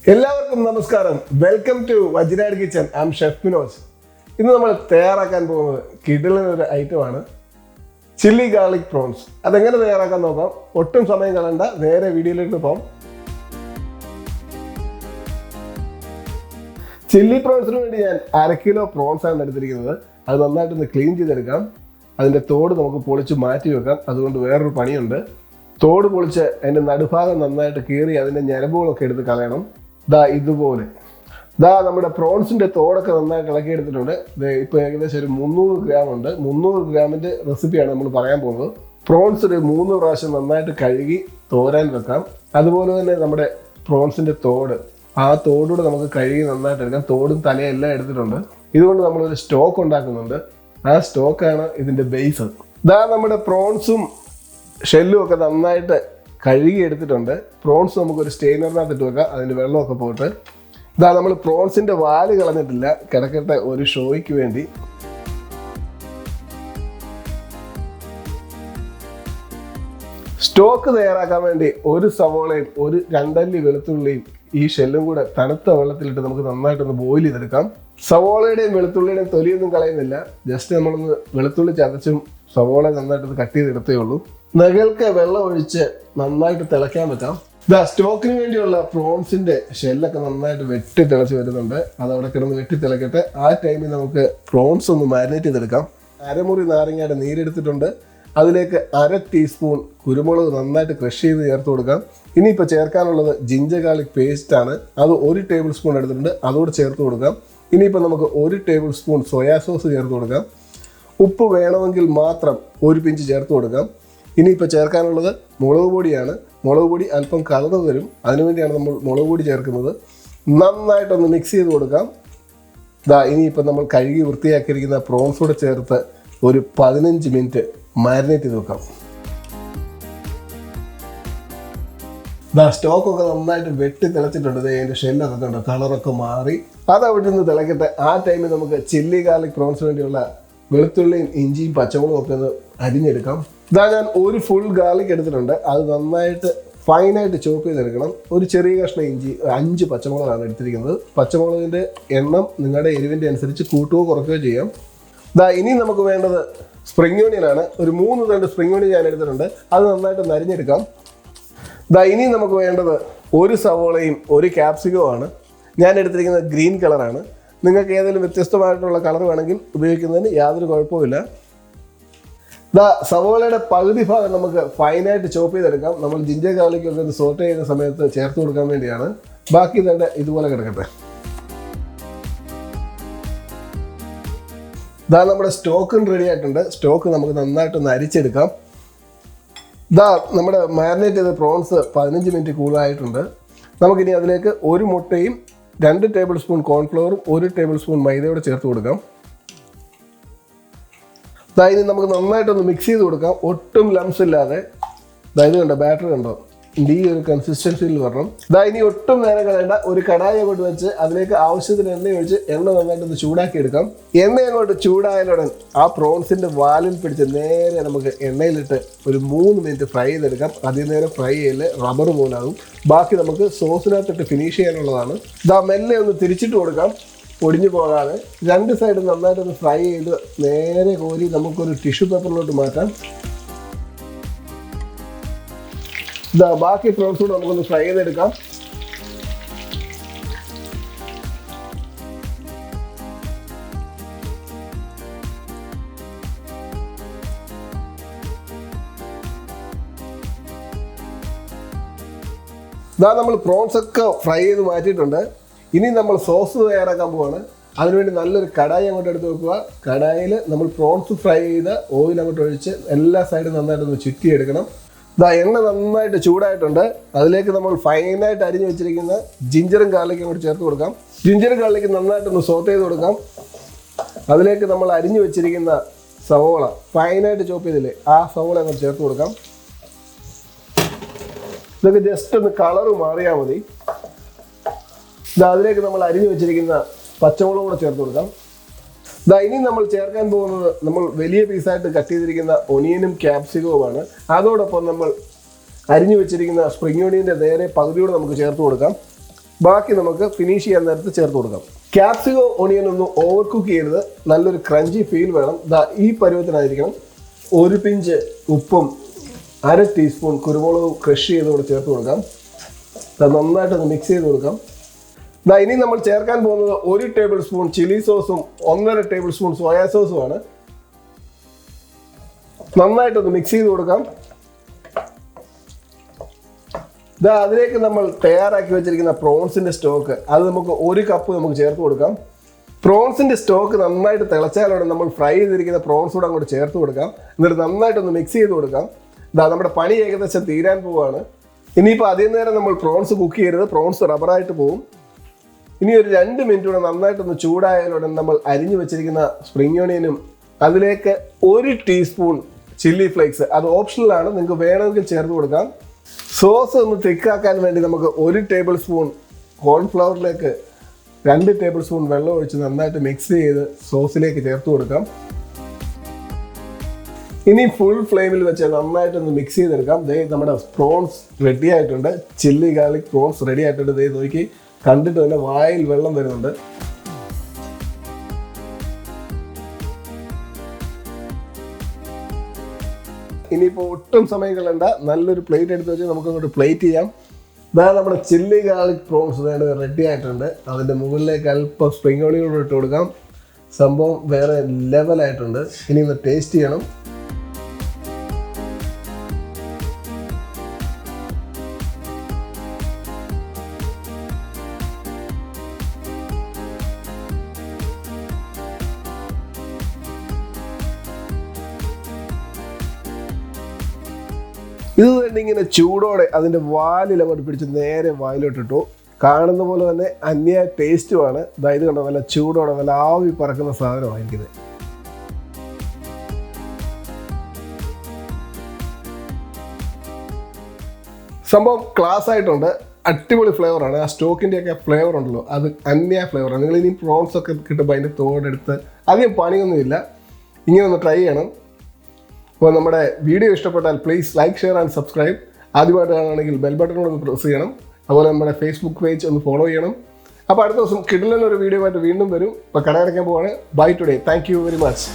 എല്ലാവർക്കും നമസ്കാരം. Welcome to വജ്രാഡ് kitchen. I am chef Vinod. ഇന്ന് നമ്മൾ തയ്യാറാക്കാൻ പോകുന്നത് കിടിലൊരു ഐറ്റമാണ് ചില്ലി ഗാർലിക് പ്രോൺസ്. അതെങ്ങനെ തയ്യാറാക്കാൻ നോക്കാം. ഒട്ടും സമയം കളയണ്ട, നേരെ വീഡിയോയിലേക്ക് പോകാം. ചില്ലി പ്രോൺസിന് വേണ്ടി ഞാൻ 1/2 കിലോ പ്രോൺസ് ആണ് എടുത്തിരിക്കുന്നത്. അത് നന്നായിട്ടൊന്ന് ക്ലീൻ ചെയ്തെടുക്കാം. അതിൻ്റെ തോട് നമുക്ക് പൊളിച്ച് മാറ്റി വെക്കാം. അതുകൊണ്ട് വേറൊരു പണിയുണ്ട്. തോട് പൊളിച്ച് അതിൻ്റെ നടുഭാഗം നന്നായിട്ട് കീറി അതിൻ്റെ ഞരമ്പുകളൊക്കെ എടുത്ത് കളയണം. ഇതുപോലെ നമ്മുടെ പ്രോൺസിൻ്റെ തോടൊക്കെ നന്നായിട്ട് ഇളക്കിയെടുത്തിട്ടുണ്ട്. ഇപ്പോൾ ഏകദേശം ഒരു 300 ഗ്രാം ഉണ്ട്. 300 ഗ്രാമിൻ്റെ റെസിപ്പിയാണ് നമ്മൾ പറയാൻ പോകുന്നത്. പ്രോൺസ് ഒരു 3 പ്രാവശ്യം നന്നായിട്ട് കഴുകി തോരാൻ വെക്കാം. അതുപോലെ തന്നെ നമ്മുടെ പ്രോൺസിൻ്റെ തോട്, ആ തോടൂടെ നമുക്ക് കഴുകി നന്നായിട്ട് എടുക്കാം. തോടും തലയും എല്ലാം എടുത്തിട്ടുണ്ട്. ഇതുകൊണ്ട് നമ്മളൊരു സ്റ്റോക്ക് ഉണ്ടാക്കുന്നുണ്ട്. ആ സ്റ്റോക്കാണ് ഇതിൻ്റെ ബേസ്. നമ്മുടെ പ്രോൺസും ഷെല്ലും ഒക്കെ നന്നായിട്ട് കഴുകി എടുത്തിട്ടുണ്ട്. പ്രോൺസ് നമുക്കൊരു സ്റ്റെയിനറിനകത്ത് ഇട്ട് വെക്കാം. അതിൻ്റെ വെള്ളമൊക്കെ പോയിട്ട് നമ്മൾ പ്രോൺസിൻ്റെ വാല് കളഞ്ഞിട്ടില്ല, കിടക്കട്ടെ ഒരു ഷോയ്ക്ക് വേണ്ടി. സ്റ്റോക്ക് തയ്യാറാക്കാൻ വേണ്ടി ഒരു സവോളയും ഒരു 2 അല്ലി വെളുത്തുള്ളിയും ഈ ഷെല്ലും കൂടെ തണുത്ത വെള്ളത്തിലിട്ട് നമുക്ക് നന്നായിട്ടൊന്ന് ബോയിൽ ചെയ്തെടുക്കാം. സവോളയുടെയും വെളുത്തുള്ളിയുടെയും തൊലിയൊന്നും കളയുന്നില്ല. ജസ്റ്റ് നമ്മളൊന്ന് വെളുത്തുള്ളി ചതച്ചും സവോള നന്നായിട്ടൊന്ന് കട്ട് ചെയ്തെടുത്തേ ഉള്ളൂ. നകൾക്ക് വെള്ളം ഒഴിച്ച് നന്നായിട്ട് തിളയ്ക്കാൻ വെക്കാം. സ്റ്റോക്കിന് വേണ്ടിയുള്ള പ്രോൺസിന്റെ ഷെല്ലൊക്കെ നന്നായിട്ട് വെട്ടി തിളച്ച് വരുന്നുണ്ട്. അത് അവിടെ കിടന്ന് വെട്ടി തിളക്കട്ടെ. ആ ടൈമിൽ നമുക്ക് പ്രോൺസ് ഒന്ന് മാരിനേറ്റ് ചെയ്തെടുക്കാം. അരമുറി നാരങ്ങയുടെ നീരെടുത്തിട്ടുണ്ട്. അതിലേക്ക് 1/2 ടീസ്പൂൺ കുരുമുളക് നന്നായിട്ട് ക്രഷ് ചെയ്ത് ചേർത്ത് കൊടുക്കാം. ഇനിയിപ്പോൾ ചേർക്കാനുള്ളത് ജിഞ്ചർ ഗാർലിക് പേസ്റ്റ് ആണ്. അത് 1 ടേബിൾ സ്പൂൺ എടുത്തിട്ടുണ്ട്. അതോടെ ചേർത്ത് കൊടുക്കാം. ഇനിയിപ്പോൾ നമുക്ക് 1 ടേബിൾ സ്പൂൺ സോയാ സോസ് ചേർത്ത് കൊടുക്കാം. ഉപ്പ് വേണമെങ്കിൽ മാത്രം 1 പിഞ്ച് ചേർത്ത് കൊടുക്കാം. ഇനിയിപ്പോൾ ചേർക്കാനുള്ളത് മുളക് പൊടിയാണ്. മുളക് പൊടി അല്പം കളർ തരും, അതിനുവേണ്ടിയാണ് നമ്മൾ മുളക് പൊടി ചേർക്കുന്നത്. നന്നായിട്ടൊന്ന് മിക്സ് ചെയ്ത് കൊടുക്കാം. ഇനിയിപ്പോൾ നമ്മൾ കഴുകി വൃത്തിയാക്കിയിരിക്കുന്ന പ്രോൺസ് കൂടെ ചേർത്ത് ഒരു 15 മിനിറ്റ് മാരിനേറ്റ് ചെയ്ത് വെക്കാം. സ്റ്റോക്കൊക്കെ നന്നായിട്ട് വെട്ടി തിളച്ചിട്ടുണ്ട്. അതിൻ്റെ ഷെല്ലൊക്കെ ഉണ്ട്, കളറൊക്കെ മാറി. അതവിടെ നിന്ന് തിളക്കട്ടെ. ആ ടൈമിൽ നമുക്ക് ചില്ലി ഗാർലിക് പ്രോൺസ് വേണ്ടിയുള്ള വെളുത്തുള്ളിയും ഇഞ്ചിയും പച്ചമുളകും ഒക്കെ ഒന്ന് അരിഞ്ഞെടുക്കാം. ഞാൻ ഒരു ഫുൾ ഗാർലിക് എടുത്തിട്ടുണ്ട്. അത് നന്നായിട്ട് ഫൈനായിട്ട് ചോപ്പ് ചെയ്തെടുക്കണം. ഒരു ചെറിയ കഷ്ണം ഇഞ്ചി, 5 പച്ചമുളകാണ് എടുത്തിരിക്കുന്നത്. പച്ചമുളകിൻ്റെ എണ്ണം നിങ്ങളുടെ എരിവിൻ്റെ അനുസരിച്ച് കൂട്ടുകയോ കുറയ്ക്കുകയോ ചെയ്യാം. ഇനി നമുക്ക് വേണ്ടത് സ്പ്രിംഗ് ഓണിയനാണ്. ഒരു 3 തണ്ട് സ്പ്രിംഗ് ഓണിയൻ ഞാൻ എടുത്തിട്ടുണ്ട്. അത് നന്നായിട്ട് നരിഞ്ഞെടുക്കാം. ഇനി നമുക്ക് വേണ്ടത് ഒരു സവോളയും ഒരു ക്യാപ്സിക്കവുമാണ്. ഞാൻ എടുത്തിരിക്കുന്നത് ഗ്രീൻ കളറാണ്. നിങ്ങൾക്ക് ഏതെങ്കിലും വ്യത്യസ്തമായിട്ടുള്ള കളർ വേണമെങ്കിൽ ഉപയോഗിക്കുന്നതിന് യാതൊരു കുഴപ്പമില്ല. സവോളയുടെ പകുതി ഭാഗം നമുക്ക് ഫൈനായിട്ട് ചോപ്പ് ചെയ്തെടുക്കാം. നമ്മൾ ജിഞ്ചർ ഗാർലിക്കൊക്കെ ഒന്ന് സോട്ട് ചെയ്യുന്ന സമയത്ത് ചേർത്ത് കൊടുക്കാൻ വേണ്ടിയാണ്. ബാക്കി തന്നെ ഇതുപോലെ കിടക്കട്ടെ. നമ്മുടെ സ്റ്റോക്കും റെഡി ആയിട്ടുണ്ട്. സ്റ്റോക്ക് നമുക്ക് നന്നായിട്ടൊന്ന് അരിച്ചെടുക്കാം. നമ്മുടെ മാരിനേറ്റ് ചെയ്ത പ്രോൺസ് 15 മിനിറ്റ് കൂളായിട്ടുണ്ട്. നമുക്കിനി അതിലേക്ക് 1 മുട്ടയും 2 ടേബിൾ സ്പൂൺ കോൺഫ്ലവറും 1 ടേബിൾ സ്പൂൺ മൈദയോടെ ചേർത്ത് കൊടുക്കാം. ഇനി നമുക്ക് നന്നായിട്ടൊന്ന് മിക്സ് ചെയ്ത് കൊടുക്കാം. ഒട്ടും ലംസ് ഇല്ലാതെ. ഇത് കണ്ടോ, ബാറ്റർ കണ്ടോ, ഈ ഒരു കൺസിസ്റ്റൻസിയിൽ വരണം. ഇനി ഒട്ടും നേരം കളയണ്ട. ഒരു കടായി അങ്ങോട്ട് വെച്ച് അതിലേക്ക് ആവശ്യത്തിന് എണ്ണ ഒഴിച്ച് എണ്ണ നന്നായിട്ടൊന്ന് ചൂടാക്കി എടുക്കാം. എണ്ണ അങ്ങോട്ട് ചൂടായാലുടൻ ആ പ്രോൺസിൻ്റെ വാലിൽ പിടിച്ച് നേരെ നമുക്ക് എണ്ണയിലിട്ട് ഒരു 3 മിനിറ്റ് ഫ്രൈ ചെയ്തെടുക്കാം. അധികം നേരം ഫ്രൈ ചെയ്യല്, റബ്ബർ പോലാകും. ബാക്കി നമുക്ക് സോസിനകത്തിട്ട് ഫിനിഷ് ചെയ്യാനുള്ളതാണ്. മെല്ലെ ഒന്ന് തിരിച്ചിട്ട് കൊടുക്കാം, പൊടിഞ്ഞു പോകാതെ. 2 സൈഡും നന്നായിട്ടൊന്ന് ഫ്രൈ ചെയ്ത് നേരെ കോരി നമുക്കൊരു ടിഷ്യൂ പേപ്പറിലോട്ട് മാറ്റാം. ബാക്കി പ്രോൺസ് കൂടെ നമുക്കൊന്ന് ഫ്രൈ ചെയ്തെടുക്കാം. നമ്മൾ പ്രോൺസ് ഒക്കെ ഫ്രൈ ചെയ്ത് മാറ്റിയിട്ടുണ്ട്. ഇനി നമ്മൾ സോസ് തയ്യാറാക്കാൻ പോവാണ്. അതിനുവേണ്ടി നല്ലൊരു കടായി അങ്ങോട്ട് എടുത്ത് വെക്കുക. കടായിൽ നമ്മൾ പ്രോൺസ് ഫ്രൈ ചെയ്ത് ഓയിൽ അങ്ങോട്ട് ഒഴിച്ച് എല്ലാ സൈഡും നന്നായിട്ടൊന്ന് ചുറ്റിയെടുക്കണം. എണ്ണ നന്നായിട്ട് ചൂടായിട്ടുണ്ട്. അതിലേക്ക് നമ്മൾ ഫൈനായിട്ട് അരിഞ്ഞു വെച്ചിരിക്കുന്ന ജിഞ്ചറും ഗാർലിക്കും കൂടി ചേർത്ത് കൊടുക്കാം. ജിഞ്ചറും ഗാർലിക്കും നന്നായിട്ടൊന്ന് സോട്ട് ചെയ്ത് കൊടുക്കാം. അതിലേക്ക് നമ്മൾ അരിഞ്ഞു വെച്ചിരിക്കുന്ന സവോള ഫൈനായിട്ട് ചോപ്പ് ചെയ്തില്ലേ, ആ സവോള അങ്ങോട്ട് ചേർത്ത് കൊടുക്കാം. ഇതൊക്കെ ജസ്റ്റ് ഒന്ന് കളറ് മാറിയാൽ മതി. അതിലേക്ക് നമ്മൾ അരിഞ്ഞു വെച്ചിരിക്കുന്ന പച്ചമുളക് കൂടെ ചേർത്ത് കൊടുക്കാം. ഇനി നമ്മൾ ചേർക്കാൻ പോകുന്നത് നമ്മൾ വലിയ പീസായിട്ട് കട്ട് ചെയ്തിരിക്കുന്ന ഒനിയനും ക്യാപ്സിക്കവുമാണ്. അതോടൊപ്പം നമ്മൾ അരിഞ്ഞു വെച്ചിരിക്കുന്ന സ്പ്രിംഗ് ഓണിയൻ്റെ നേരെ പകുതിയോടെ നമുക്ക് ചേർത്ത് കൊടുക്കാം. ബാക്കി നമുക്ക് ഫിനിഷ് ചെയ്യാൻ നേരത്ത് ചേർത്ത് കൊടുക്കാം. ക്യാപ്സിക്കോ ഒണിയൻ ഒന്നും ഓവർ കുക്ക് ചെയ്യരുത്, നല്ലൊരു ക്രഞ്ചി ഫീൽ വേണം. ഈ പരുവത്തിനായിരിക്കണം. 1 പിഞ്ച് ഉപ്പും 1/2 ടീസ്പൂൺ കുരുമുളകും ക്രഷ് ചെയ്തുകൊണ്ട് ചേർത്ത് കൊടുക്കാം. നന്നായിട്ടൊന്ന് മിക്സ് ചെയ്ത് കൊടുക്കാം. ഇനി നമ്മൾ ചേർക്കാൻ പോകുന്നത് 1 ടേബിൾ സ്പൂൺ ചില്ലി സോസും 1.5 ടേബിൾ സ്പൂൺ സോയാ സോസുമാണ്. നന്നായിട്ടൊന്ന് മിക്സ് ചെയ്ത് കൊടുക്കാം. അതിലേക്ക് നമ്മൾ തയ്യാറാക്കി വെച്ചിരിക്കുന്ന പ്രോൺസിന്റെ സ്റ്റോക്ക് അത് നമുക്ക് 1 കപ്പ് നമുക്ക് ചേർത്ത് കൊടുക്കാം. പ്രോൺസിന്റെ സ്റ്റോക്ക് നന്നായിട്ട് തിളച്ചാലോടെ നമ്മൾ ഫ്രൈ ചെയ്തിരിക്കുന്ന പ്രോൺസ് കൂടെ അങ്ങോട്ട് ചേർത്ത് കൊടുക്കാം. എന്നിട്ട് നന്നായിട്ടൊന്ന് മിക്സ് ചെയ്ത് കൊടുക്കാം. നമ്മുടെ പണി ഏകദേശം തീരാൻ പോവുകയാണ്. ഇനിയിപ്പോൾ അധികം നേരം നമ്മൾ പ്രോൺസ് കുക്ക് ചെയ്യരുത്, പ്രോൺസ് റബ്ബറായിട്ട് പോവും. ഇനി ഒരു 2 മിനിറ്റ് കൂടെ നന്നായിട്ടൊന്ന് ചൂടായാലോടെ നമ്മൾ അരിഞ്ഞു വെച്ചിരിക്കുന്ന സ്പ്രിംഗ് ഓണിയനും അതിലേക്ക് 1 ടീസ്പൂൺ ചില്ലി ഫ്ലേക്സ്, അത് ഓപ്ഷണലാണ്, നിങ്ങൾക്ക് വേണമെങ്കിൽ ചേർത്ത് കൊടുക്കാം. സോസ് ഒന്ന് തിക്കാക്കാൻ വേണ്ടി നമുക്ക് 1 ടേബിൾ സ്പൂൺ കോൺഫ്ലവറിലേക്ക് 2 ടേബിൾ സ്പൂൺ വെള്ളം ഒഴിച്ച് നന്നായിട്ട് മിക്സ് ചെയ്ത് സോസിലേക്ക് ചേർത്ത് കൊടുക്കാം. ഇനി ഫുൾ ഫ്ലെയിമിൽ വെച്ച് നന്നായിട്ടൊന്ന് മിക്സ് ചെയ്തെടുക്കാം. നമ്മുടെ പ്രോൺസ് റെഡി ആയിട്ടുണ്ട്. ചില്ലി ഗാർലിക് പ്രോൺസ് റെഡി ആയിട്ടുണ്ട്. നോക്കി, കണ്ടിട്ട് തന്നെ വായിൽ വെള്ളം വരുന്നുണ്ട്. ഇനിയിപ്പോൾ ഒട്ടും സമയം കളയണ്ട, നല്ലൊരു പ്ലേറ്റ് എടുത്ത് വെച്ച് നമുക്ക് അങ്ങോട്ട് പ്ലേറ്റ് ചെയ്യാം. നമ്മുടെ ചില്ലി ഗാർലിക് പ്രോൺസ് റെഡി ആയിട്ടുണ്ട്. അതിൻ്റെ മുകളിലേക്ക് അല്പം സ്പ്രിംഗ് ഓണിയൻ കൂടെ ഇട്ട് കൊടുക്കാം. സംഭവം വേറെ ലെവലായിട്ടുണ്ട്. ഇനി ഒന്ന് ടേസ്റ്റ് ചെയ്യണം. ഇത് തന്നെ ഇങ്ങനെ ചൂടോടെ അതിൻ്റെ വാലിൽ അങ്ങോട്ട് പിടിച്ച് നേരെ വായിലോട്ടിട്ടു. കാണുന്ന പോലെ തന്നെ അന്യായ ടേസ്റ്റുമാണ്. ഇത് കണ്ടോ, നല്ല ചൂടോടെ നല്ല ആവി പറക്കുന്ന സാധനമായിരിക്കുന്നത്. സംഭവം ക്ലാസ് ആയിട്ടുണ്ട്. അടിപൊളി ഫ്ലേവറാണ്. ആ സ്റ്റോക്കിൻ്റെയൊക്കെ ഫ്ലേവർ ഉണ്ടല്ലോ, അത് അന്യായ ഫ്ലേവറാണ്. നിങ്ങൾ ഇനി പ്രോൺസ് ഒക്കെ കിട്ടുമ്പോൾ അതിൻ്റെ തോടെടുത്ത് അധികം പണിയൊന്നുമില്ല, ഇങ്ങനെ ഒന്ന് ട്രൈ ചെയ്യണം. അപ്പോൾ നമ്മുടെ വീഡിയോ ഇഷ്ടപ്പെട്ടാൽ please like, share and subscribe. ആദ്യമായിട്ട് കാണുകയാണെങ്കിൽ ബെൽ ബട്ടൺ ഒന്ന് പ്രസ് ചെയ്യണം. അതുപോലെ നമ്മുടെ ഫേസ്ബുക്ക് പേജ് ഒന്ന് ഫോളോ ചെയ്യണം. അപ്പോൾ അടുത്ത ദിവസം കിടിലൻ ഒരു വീഡിയോ ആയിട്ട് വീണ്ടും വരും. ഇപ്പോൾ കടയടയ്ക്കാൻ പോവാണ്. Bye today. Thank you very much.